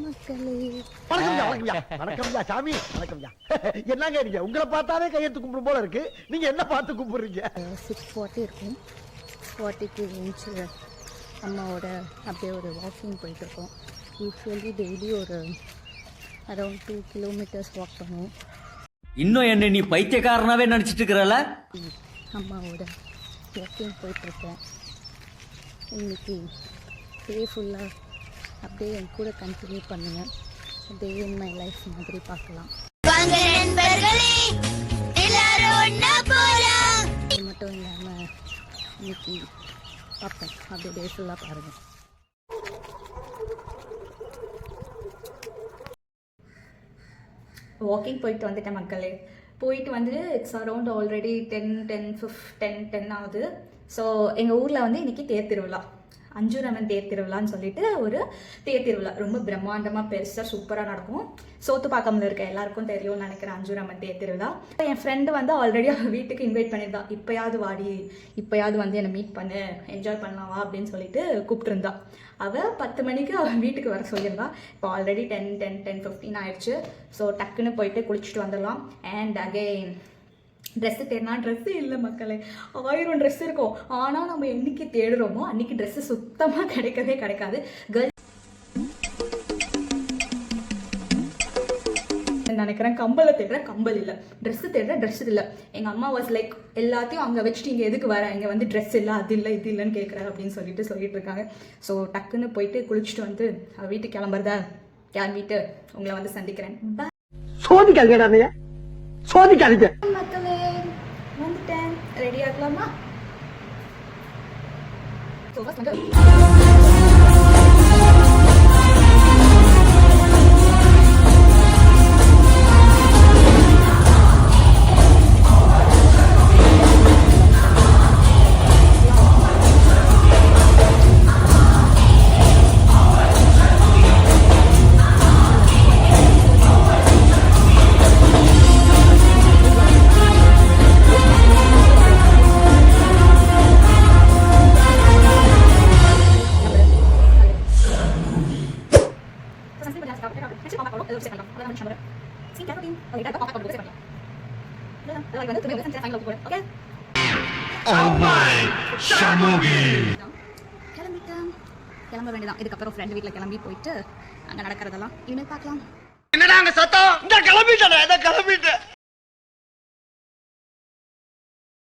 மக்களே வணக்கம்யா சாமி வணக்கம்யா. என்னங்க நீங்க உங்களை பார்த்தாலே கையெழுத்து கும்பிடும் போல இருக்கு. நீங்க என்ன பார்த்து கும்பிடுறீங்க? 6:40 இருக்கும். 6:40க்கு எழுந்துச்சு அம்மாவோட அப்படியே ஒரு வாக்கிங் போயிட்டுருக்கோம். யூஸ்வலி டெய்லி ஒரு அரௌண்ட் 2 கிலோமீட்டர்ஸ் வாக் பண்ணுவோம். இன்னும் என்ன நீ பைத்தியக்காரனாவே நினைச்சிட்டு இருக்கிறல? அம்மாவோட வாக்கிங் போயிட்டுருக்கேன். இன்னைக்கு டே ஃபுல்லாக அப்படியே என் கூட கண்டினியூ பண்ணுங்க. டே இன் மை லைஃப் மாதிரி பார்க்கலாம். இது மட்டும் இல்லாமல் இன்னைக்கு பார்ப்பேன். அப்படியே டே ஃபுல்லாக பாருங்கள். வாக்கிங் போயிட்டு வந்துட்டேன் மக்களே. போயிட்டு வந்து இட்ஸ் அரௌண்ட் ஆல்ரெடி 10 ஆகுது. ஸோ எங்கள் ஊரில் வந்து இன்றைக்கி தேர் திருவிழா, அஞ்சுரமன் தேர் திருவிழான்னு சொல்லிட்டு ஒரு தேர் திருவிழா ரொம்ப பிரம்மாண்டமாக பெருசாக சூப்பராக நடக்கும். சோத்துப்பாக்கம்ல இருக்க எல்லாருக்கும் தெரியும்னு நினைக்கிறேன் அஞ்சுரமன் தேர் திருவிழா. என் ஃப்ரெண்டு வந்து ஆல்ரெடி அவள் வீட்டுக்கு இன்வைட் பண்ணியிருந்தா. இப்போயாவது வாடி, இப்போயாவது வந்து என்னை மீட் பண்ணு, என்ஜாய் பண்ணலாம் வா அப்படின்னு சொல்லிட்டு கூப்பிட்டுருந்தா. அவள் 10 மணிக்கு அவள் வீட்டுக்கு வர சொல்லியிருந்தா. இப்போ ஆல்ரெடி 10:15 ஆயிடுச்சு. ஸோ டக்குன்னு போயிட்டு குளிச்சுட்டு வந்துடலாம். அண்ட் அகெயின் ட்ரெஸ்ஸு தேடினா ட்ரெஸ்ஸு இல்லை மக்களே. 1000 ட்ரெஸ் இருக்கும். ஆனால் நம்ம என்னைக்கு தேடுறோமோ அன்றைக்கி ட்ரெஸ்ஸு சுத்தமாக கிடைக்காது. கேர்ள்ஸ் நினைக்கிறேன் கம்பலை தேடுற கம்பல் இல்லை, ட்ரெஸ்ஸு தேடுற ட்ரெஸ் இல்லை. எங்கள் அம்மா வாஸ் லைக் எல்லாத்தையும் அங்கே வச்சுட்டு இங்கே எதுக்கு வர, இங்கே வந்து ட்ரெஸ் இல்லை, அது இல்லை, இது இல்லைன்னு கேட்குறேன் அப்படின்னு சொல்லிட்டு இருக்காங்க. ஸோ டக்குன்னு போயிட்டு குளிச்சுட்டு வந்து வீட்டுக்கு கிளம்பிட்டு உங்களை வந்து சந்திக்கிறேன். சோதிக்காதீங்க, சோதிக்காதீங்க மக்களே. வந்துட்டேன், ரெடி ஆகலாமா? கிளம்ப வேண்டியதான். இதுக்கப்புறம் ஃப்ரெண்ட் வீட்டில் கிளம்பி போயிட்டு அங்கே நடக்கிறதெல்லாம் இனிமேல் பார்க்கலாம். என்னடா அங்க சத்தம்? இந்த கிளம்பிட்டேன்.